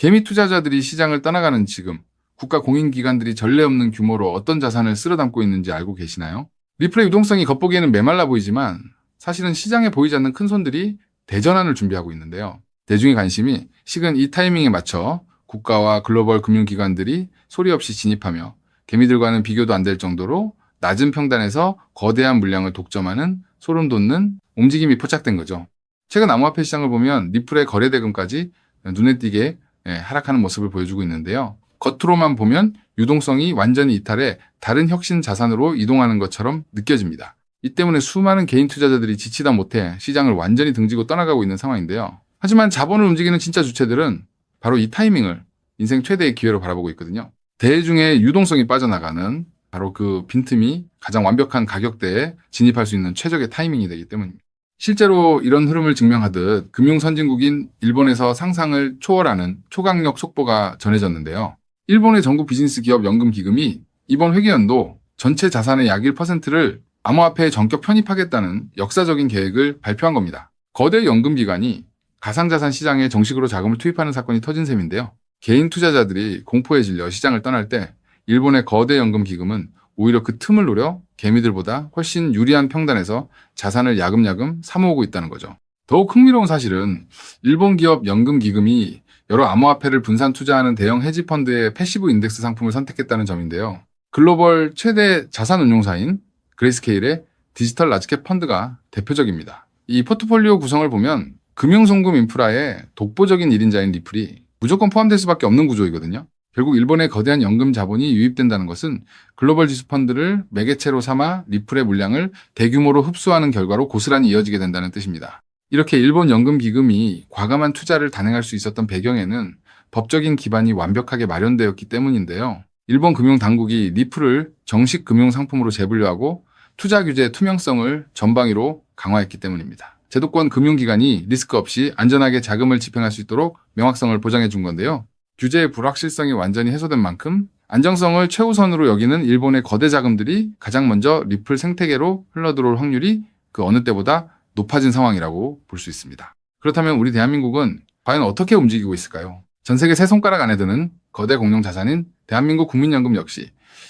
개미 투자자들이 시장을 떠나가는 지금 국가 공인기관들이 전례 없는 규모로 어떤 자산을 쓸어 담고 있는지 알고 계시나요? 리플의 유동성이 겉보기에는 메말라 보이지만 사실은 시장에 보이지 않는 큰 손들이 대전환을 준비하고 있는데요. 대중의 관심이 식은 이 타이밍에 맞춰 국가와 글로벌 금융기관들이 소리 없이 진입하며 개미들과는 비교도 안 될 정도로 낮은 평단에서 거대한 물량을 독점하는 소름 돋는 움직임이 포착된 거죠. 최근 암호화폐 시장을 보면 리플의 거래 대금까지 눈에 띄게 하락하는 모습을 보여주고 있는데요. 겉으로만 보면 유동성이 완전히 이탈해 다른 혁신 자산으로 이동하는 것처럼 느껴집니다. 이 때문에 수많은 개인 투자자들이 지치다 못해 시장을 완전히 등지고 떠나가고 있는 상황인데요. 하지만 자본을 움직이는 진짜 주체들은 바로 이 타이밍을 인생 최대의 기회로 바라보고 있거든요. 대중의 유동성이 빠져나가는 바로 그 빈틈이 가장 완벽한 가격대에 진입할 수 있는 최적의 타이밍이 되기 때문입니다. 실제로 이런 흐름을 증명하듯 금융 선진국인 일본에서 상상을 초월하는 초강력 속보가 전해졌는데요. 일본의 전국 비즈니스 기업 연금 기금이 이번 회계연도 전체 자산의 약 1%를 암호화폐에 전격 편입하겠다는 역사적인 계획을 발표한 겁니다. 거대 연금기관이 가상자산 시장에 정식으로 자금을 투입하는 사건이 터진 셈인데요. 개인 투자자들이 공포에 질려 시장을 떠날 때 일본의 거대 연금 기금은 오히려 그 틈을 노려 개미들보다 훨씬 유리한 평단에서 자산을 야금야금 사모으고 있다는 거죠. 더욱 흥미로운 사실은 일본 기업 연금 기금이 여러 암호화폐를 분산 투자하는 대형 헤지펀드의 패시브 인덱스 상품을 선택했다는 점인데요. 글로벌 최대 자산 운용사인 그레이스케일의 디지털 라지캡 펀드가 대표적입니다. 이 포트폴리오 구성을 보면 금융송금 인프라의 독보적인 1인자인 리플이 무조건 포함될 수밖에 없는 구조이거든요. 결국 일본의 거대한 연금 자본이 유입된다는 것은 글로벌 지수 펀드를 매개체로 삼아 리플의 물량을 대규모로 흡수하는 결과로 고스란히 이어지게 된다는 뜻입니다. 이렇게 일본 연금 기금이 과감한 투자를 단행할 수 있었던 배경에는 법적인 기반이 완벽하게 마련되었기 때문인데요. 일본 금융 당국이 리플을 정식 금융 상품으로 재분류하고 투자 규제 투명성을 전방위로 강화했기 때문입니다. 제도권 금융기관이 리스크 없이 안전하게 자금을 집행할 수 있도록 명확성을 보장해 준 건데요. 규제의 불확실성이 완전히 해소된 만큼 안정성을 최우선으로 여기는 일본의 거대 자금들이 가장 먼저 리플 생태계로 흘러들어올 확률이 그 어느 때보다 높아진 상황이라고 볼 수 있습니다. 그렇다면 우리 대한민국은 과연 어떻게 움직이고 있을까요? 전 세계 세 손가락 안에 드는 거대 공룡 자산인 대한민국 국민연금 역시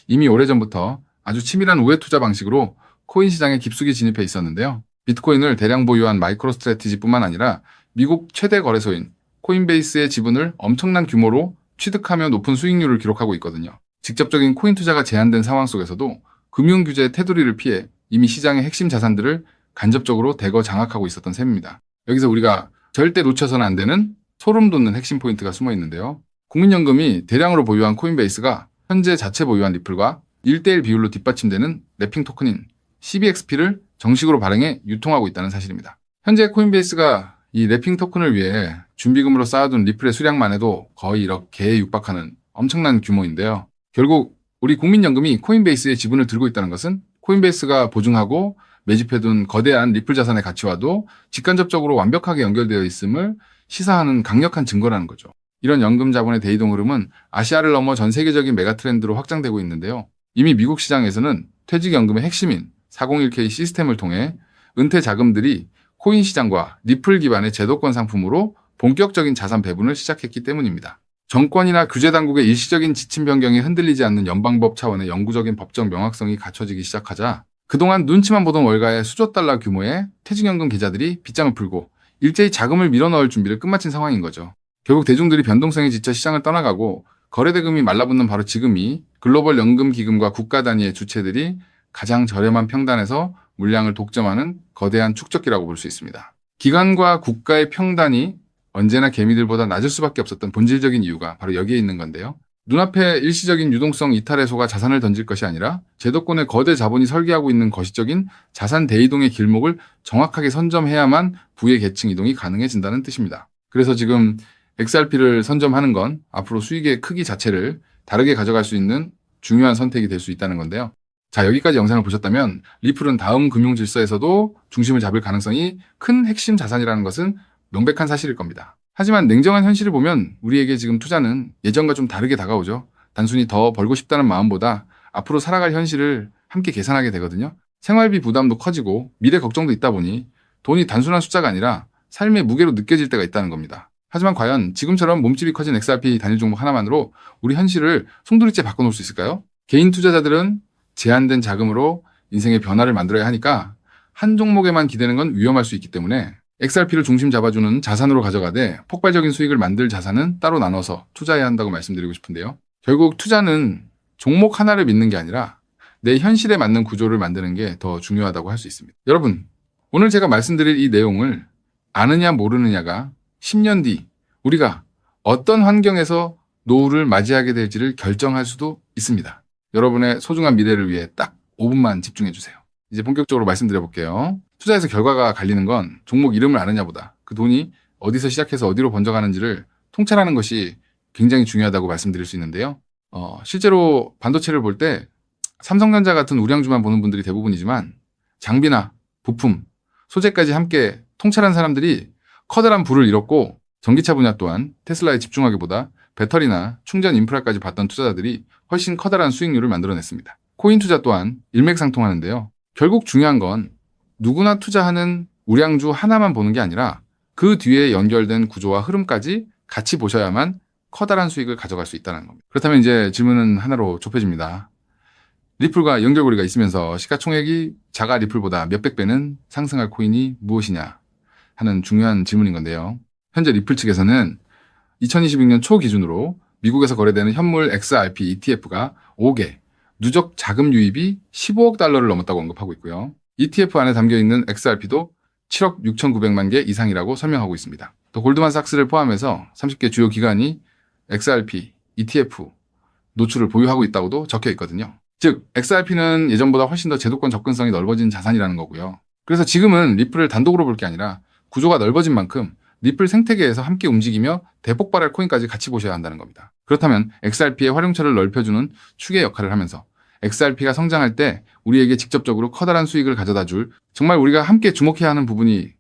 이미 오래전부터 아주 치밀한 우회 투자 방식으로 코인 시장에 깊숙이 진입해 있었는데요. 비트코인을 대량 보유한 마이크로스트래티지뿐만 아니라 미국 최대 거래소인 코인베이스의 지분을 엄청난 규모로 취득하며 높은 수익률을 기록하고 있거든요. 직접적인 코인 투자가 제한된 상황 속에서도 금융규제의 테두리를 피해 이미 시장의 핵심 자산들을 간접적으로 대거 장악하고 있었던 셈입니다. 여기서 우리가 절대 놓쳐서는 안 되는 소름 돋는 핵심 포인트가 숨어 있는데요. 국민연금이 대량으로 보유한 코인베이스가 현재 자체 보유한 리플과 1대1 비율로 뒷받침되는 래핑 토큰인 CBXP를 정식으로 발행해 유통하고 있다는 사실입니다. 현재 코인베이스가 이 래핑 토큰을 위해 준비금으로 쌓아둔 리플의 수량만 해도 거의 1억 개에 육박하는 엄청난 규모인데요. 결국 우리 국민연금이 코인베이스의 지분을 들고 있다는 것은 코인베이스가 보증하고 매집해둔 거대한 리플 자산의 가치와도 직간접적으로 완벽하게 연결되어 있음을 시사하는 강력한 증거라는 거죠. 이런 연금 자본의 대이동 흐름은 아시아를 넘어 전 세계적인 메가 트렌드로 확장되고 있는데요. 이미 미국 시장에서는 퇴직연금의 핵심인 401k 시스템을 통해 은퇴 자금들이 코인 시장과 리플 기반의 제도권 상품으로 본격적인 자산 배분을 시작했기 때문입니다. 정권이나 규제 당국의 일시적인 지침 변경이 흔들리지 않는 연방법 차원의 영구적인 법적 명확성이 갖춰지기 시작하자 그동안 눈치만 보던 월가의 수조 달러 규모의 퇴직연금 계좌들이 빗장을 풀고 일제히 자금을 밀어넣을 준비를 끝마친 상황인 거죠. 결국 대중들이 변동성에 지쳐 시장을 떠나가고 거래대금이 말라붙는 바로 지금이 글로벌 연금 기금과 국가 단위의 주체들이 가장 저렴한 평단에서 물량을 독점하는 거대한 축적기라고 볼 수 있습니다. 기관과 국가의 평단이 언제나 개미들보다 낮을 수밖에 없었던 본질적인 이유가 바로 여기에 있는 건데요. 눈앞에 일시적인 유동성 이탈 해소가 자산을 던질 것이 아니라 제도권의 거대 자본이 설계하고 있는 거시적인 자산 대이동의 길목을 정확하게 선점해야만 부의 계층 이동이 가능해진다는 뜻입니다. 그래서 지금 XRP를 선점하는 건 앞으로 수익의 크기 자체를 다르게 가져갈 수 있는 중요한 선택이 될 수 있다는 건데요. 자, 여기까지 영상을 보셨다면 리플은 다음 금융 질서에서도 중심을 잡을 가능성이 큰 핵심 자산이라는 것은 명백한 사실일 겁니다. 하지만 냉정한 현실을 보면 우리에게 지금 투자는 예전과 좀 다르게 다가오죠. 단순히 더 벌고 싶다는 마음보다 앞으로 살아갈 현실을 함께 계산하게 되거든요. 생활비 부담도 커지고 미래 걱정도 있다 보니 돈이 단순한 숫자가 아니라 삶의 무게로 느껴질 때가 있다는 겁니다. 하지만 과연 지금처럼 몸집이 커진 XRP 단일 종목 하나만으로 우리 현실을 송두리째 바꿔놓을 수 있을까요? 개인 투자자들은 제한된 자금으로 인생의 변화를 만들어야 하니까 한 종목에만 기대는 건 위험할 수 있기 때문에 XRP를 중심 잡아주는 자산으로 가져가되 폭발적인 수익을 만들 자산은 따로 나눠서 투자해야 한다고 말씀드리고 싶은데요. 결국 투자는 종목 하나를 믿는 게 아니라 내 현실에 맞는 구조를 만드는 게 더 중요하다고 할 수 있습니다. 여러분, 오늘 제가 말씀드릴 이 내용을 아느냐 모르느냐가 10년 뒤 우리가 어떤 환경에서 노후를 맞이하게 될지를 결정할 수도 있습니다. 여러분의 소중한 미래를 위해 딱 5분만 집중해 주세요. 이제 본격적으로 말씀드려 볼게요. 투자에서 결과가 갈리는 건 종목 이름을 아느냐보다 그 돈이 어디서 시작해서 어디로 번져가는지를 통찰하는 것이 굉장히 중요하다고 말씀드릴 수 있는데요. 실제로 반도체를 볼 때 삼성전자 같은 우량주만 보는 분들이 대부분이지만 장비나 부품, 소재까지 함께 통찰한 사람들이 커다란 부를 잃었고 전기차 분야 또한 테슬라에 집중하기보다 배터리나 충전 인프라까지 봤던 투자자들이 훨씬 커다란 수익률을 만들어냈습니다. 코인 투자 또한 일맥상통하는데요. 결국 중요한 건 누구나 투자하는 우량주 하나만 보는 게 아니라 그 뒤에 연결된 구조와 흐름까지 같이 보셔야만 커다란 수익을 가져갈 수 있다는 겁니다. 그렇다면 이제 질문은 하나로 좁혀집니다. 리플과 연결고리가 있으면서 시가총액이 자가 리플보다 몇백 배는 상승할 코인이 무엇이냐 하는 중요한 질문인 건데요. 현재 리플 측에서는 2026년 초 기준으로 미국에서 거래되는 현물 XRP ETF가 5개, 누적 자금 유입이 15억 달러를 넘었다고 언급하고 있고요. ETF 안에 담겨있는 XRP도 7억 6,900만 개 이상이라고 설명하고 있습니다. 또 골드만삭스를 포함해서 30개 주요 기관이 XRP, ETF 노출을 보유하고 있다고도 적혀 있거든요. 즉, XRP는 예전보다 훨씬 더 제도권 접근성이 넓어진 자산이라는 거고요. 그래서 지금은 리플을 단독으로 볼 게 아니라 구조가 넓어진 만큼 리플 생태계에서 함께 움직이며 대폭발할 코인까지 같이 보셔야 한다는 겁니다. 그렇다면 XRP의 활용처를 넓혀주는 축의 역할을 하면서 XRP가 성장할 때 우리에게 직접적으로 커다란 수익을 가져다 줄 정말 우리가 함께 주목해야 하는 부분이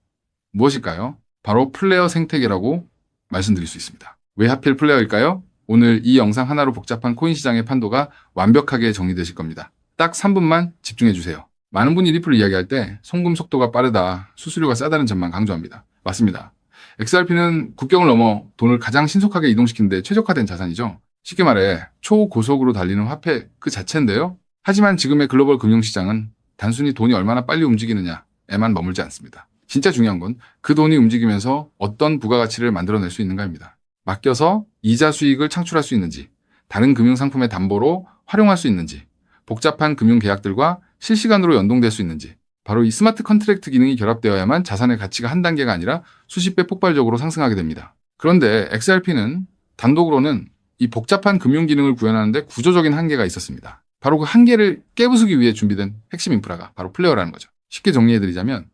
무엇일까요? 바로 플레이어 생태계라고 말씀드릴 수 있습니다. 왜 하필 플레이어일까요? 오늘 이 영상 하나로 복잡한 코인 시장의 판도가 완벽하게 정리되실 겁니다. 딱 3분만 집중해 주세요. 많은 분이 리플을 이야기할 때 송금 속도가 빠르다, 수수료가 싸다는 점만 강조합니다. 맞습니다. XRP는 국경을 넘어 돈을 가장 신속하게 이동시키는 데 최적화된 자산이죠. 쉽게 말해 초고속으로 달리는 화폐 그 자체인데요. 하지만 지금의 글로벌 금융시장은 단순히 돈이 얼마나 빨리 움직이느냐에만 머물지 않습니다. 진짜 중요한 건 그 돈이 움직이면서 어떤 부가가치를 만들어낼 수 있는가입니다. 맡겨서 이자 수익을 창출할 수 있는지, 다른 금융상품의 담보로 활용할 수 있는지, 복잡한 금융계약들과 실시간으로 연동될 수 있는지, 바로 이 스마트 컨트랙트 기능이 결합되어야만 자산의 가치가 한 단계가 아니라 수십 배 폭발적으로 상승하게 됩니다. 그런데 XRP는 단독으로는 이 복잡한 금융 기능을 구현하는데 구조적인 한계가 있었습니다. 바로 그 한계를 깨부수기 위해 준비된 핵심 인프라가 바로 플레이어라는 거죠. 쉽게 정리해드리자면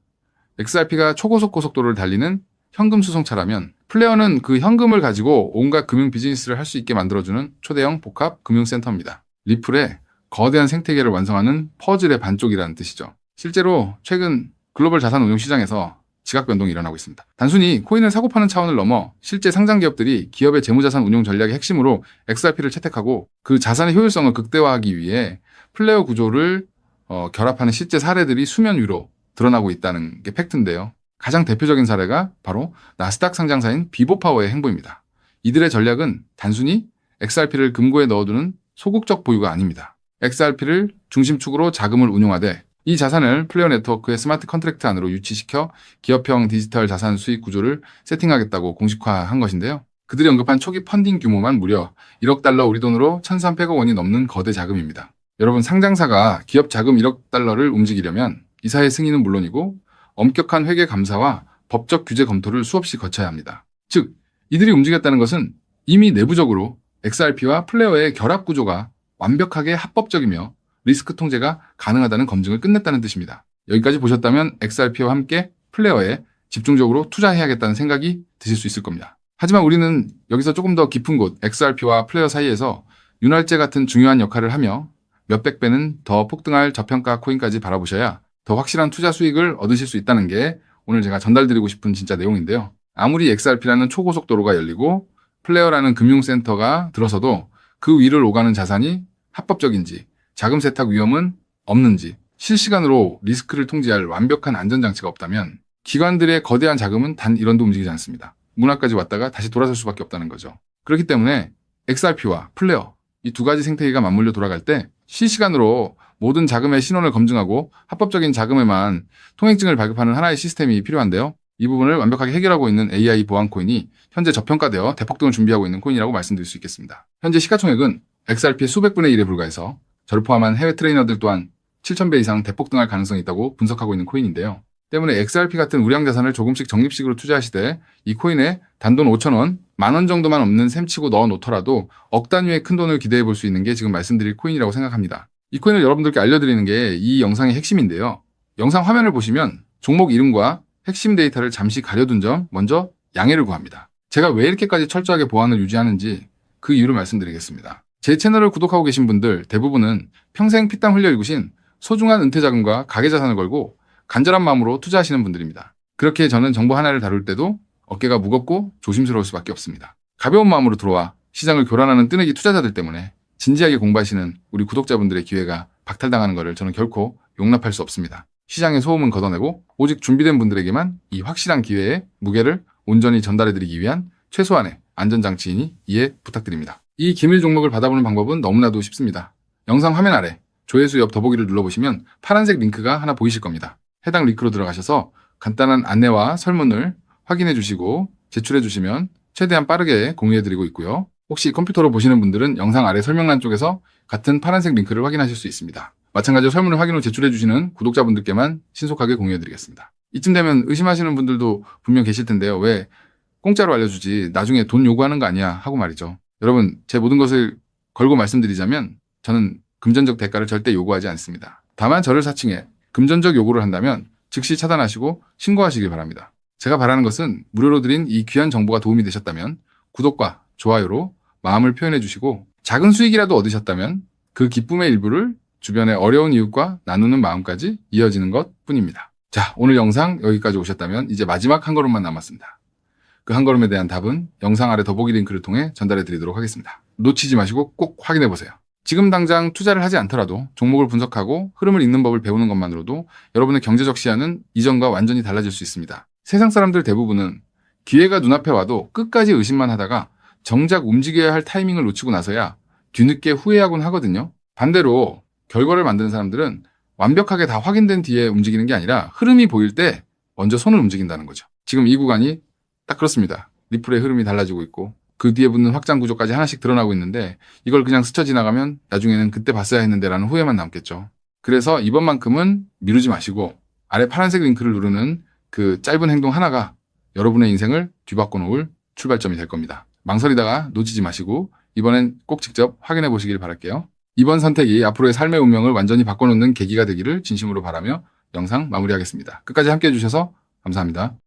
XRP가 초고속 고속도로를 달리는 현금 수송차라면 플레이어는 그 현금을 가지고 온갖 금융 비즈니스를 할 수 있게 만들어주는 초대형 복합 금융센터입니다. 리플의 거대한 생태계를 완성하는 퍼즐의 반쪽이라는 뜻이죠. 실제로 최근 글로벌 자산 운용 시장에서 지각 변동이 일어나고 있습니다. 단순히 코인을 사고 파는 차원을 넘어 실제 상장 기업들이 기업의 재무자산 운용 전략의 핵심으로 XRP를 채택하고 그 자산의 효율성을 극대화하기 위해 플레이어 구조를 결합하는 실제 사례들이 수면 위로 드러나고 있다는 게 팩트인데요. 가장 대표적인 사례가 바로 나스닥 상장사인 비보파워의 행보입니다. 이들의 전략은 단순히 XRP를 금고에 넣어두는 소극적 보유가 아닙니다. XRP를 중심축으로 자금을 운용하되 이 자산을 플레이어 네트워크의 스마트 컨트랙트 안으로 유치시켜 기업형 디지털 자산 수익 구조를 세팅하겠다고 공식화한 것인데요. 그들이 언급한 초기 펀딩 규모만 무려 1억 달러 우리 돈으로 1,300억 원이 넘는 거대 자금입니다. 여러분, 상장사가 기업 자금 1억 달러를 움직이려면 이사의 승인은 물론이고 엄격한 회계 감사와 법적 규제 검토를 수없이 거쳐야 합니다. 즉, 이들이 움직였다는 것은 이미 내부적으로 XRP와 플레이어의 결합 구조가 완벽하게 합법적이며 리스크 통제가 가능하다는 검증을 끝냈다는 뜻입니다. 여기까지 보셨다면 XRP와 함께 플레이어에 집중적으로 투자해야겠다는 생각이 드실 수 있을 겁니다. 하지만 우리는 여기서 조금 더 깊은 곳 XRP와 플레이어 사이에서 윤활제 같은 중요한 역할을 하며 몇백 배는 더 폭등할 저평가 코인까지 바라보셔야 더 확실한 투자 수익을 얻으실 수 있다는 게 오늘 제가 전달드리고 싶은 진짜 내용인데요. 아무리 XRP라는 초고속도로가 열리고 플레이어라는 금융센터가 들어서도 그 위를 오가는 자산이 합법적인지, 자금 세탁 위험은 없는지, 실시간으로 리스크를 통제할 완벽한 안전장치가 없다면 기관들의 거대한 자금은 단 1원도 움직이지 않습니다. 문화까지 왔다가 다시 돌아설 수밖에 없다는 거죠. 그렇기 때문에 XRP와 플레어 이 두 가지 생태계가 맞물려 돌아갈 때 실시간으로 모든 자금의 신원을 검증하고 합법적인 자금에만 통행증을 발급하는 하나의 시스템이 필요한데요. 이 부분을 완벽하게 해결하고 있는 AI 보안 코인이 현재 저평가되어 대폭등을 준비하고 있는 코인이라고 말씀드릴 수 있겠습니다. 현재 시가총액은 XRP의 수백 분의 1에 불과해서 저를 포함한 해외 트레이너들 또한 7,000배 이상 대폭등할 가능성이 있다고 분석하고 있는 코인인데요. 때문에 XRP 같은 우량 자산을 조금씩 적립식으로 투자하시되 이 코인에 단돈 5,000원, 10,000원 정도만 없는 셈치고 넣어 놓더라도 억 단위의 큰 돈을 기대해 볼 수 있는 게 지금 말씀드릴 코인이라고 생각합니다. 이 코인을 여러분들께 알려드리는 게 이 영상의 핵심인데요. 영상 화면을 보시면 종목 이름과 핵심 데이터를 잠시 가려둔 점 먼저 양해를 구합니다. 제가 왜 이렇게까지 철저하게 보안을 유지하는지 그 이유를 말씀드리겠습니다. 제 채널을 구독하고 계신 분들 대부분은 평생 피땀 흘려 일구신 소중한 은퇴자금과 가계자산을 걸고 간절한 마음으로 투자하시는 분들입니다. 그렇게 저는 정보 하나를 다룰 때도 어깨가 무겁고 조심스러울 수밖에 없습니다. 가벼운 마음으로 들어와 시장을 교란하는 뜨내기 투자자들 때문에 진지하게 공부하시는 우리 구독자분들의 기회가 박탈당하는 것을 저는 결코 용납할 수 없습니다. 시장의 소음은 걷어내고 오직 준비된 분들에게만 이 확실한 기회의 무게를 온전히 전달해드리기 위한 최소한의 안전장치이니 이해 부탁드립니다. 이 기밀 종목을 받아보는 방법은 너무나도 쉽습니다. 영상 화면 아래 조회수 옆 더보기를 눌러보시면 파란색 링크가 하나 보이실 겁니다. 해당 링크로 들어가셔서 간단한 안내와 설문을 확인해 주시고 제출해 주시면 최대한 빠르게 공유해 드리고 있고요. 혹시 컴퓨터로 보시는 분들은 영상 아래 설명란 쪽에서 같은 파란색 링크를 확인하실 수 있습니다. 마찬가지로 설문을 확인 후 제출해 주시는 구독자분들께만 신속하게 공유해 드리겠습니다. 이쯤 되면 의심하시는 분들도 분명 계실 텐데요. 왜 공짜로 알려주지 나중에 돈 요구하는 거 아니야 하고 말이죠. 여러분, 제 모든 것을 걸고 말씀드리자면 저는 금전적 대가를 절대 요구하지 않습니다. 다만 저를 사칭해 금전적 요구를 한다면 즉시 차단하시고 신고하시길 바랍니다. 제가 바라는 것은 무료로 드린 이 귀한 정보가 도움이 되셨다면 구독과 좋아요로 마음을 표현해 주시고 작은 수익이라도 얻으셨다면 그 기쁨의 일부를 주변의 어려운 이웃과 나누는 마음까지 이어지는 것 뿐입니다. 자, 오늘 영상 여기까지 오셨다면 이제 마지막 한 걸음만 남았습니다. 그 한 걸음에 대한 답은 영상 아래 더보기 링크를 통해 전달해 드리도록 하겠습니다. 놓치지 마시고 꼭 확인해 보세요. 지금 당장 투자를 하지 않더라도 종목을 분석하고 흐름을 읽는 법을 배우는 것만으로도 여러분의 경제적 시야는 이전과 완전히 달라질 수 있습니다. 세상 사람들 대부분은 기회가 눈앞에 와도 끝까지 의심만 하다가 정작 움직여야 할 타이밍을 놓치고 나서야 뒤늦게 후회하곤 하거든요. 반대로 결과를 만드는 사람들은 완벽하게 다 확인된 뒤에 움직이는 게 아니라 흐름이 보일 때 먼저 손을 움직인다는 거죠. 지금 이 구간이 딱 그렇습니다. 리플의 흐름이 달라지고 있고 그 뒤에 붙는 확장 구조까지 하나씩 드러나고 있는데 이걸 그냥 스쳐 지나가면 나중에는 그때 봤어야 했는데 라는 후회만 남겠죠. 그래서 이번만큼은 미루지 마시고 아래 파란색 링크를 누르는 그 짧은 행동 하나가 여러분의 인생을 뒤바꿔 놓을 출발점이 될 겁니다. 망설이다가 놓치지 마시고 이번엔 꼭 직접 확인해 보시길 바랄게요. 이번 선택이 앞으로의 삶의 운명을 완전히 바꿔놓는 계기가 되기를 진심으로 바라며 영상 마무리하겠습니다. 끝까지 함께해 주셔서 감사합니다.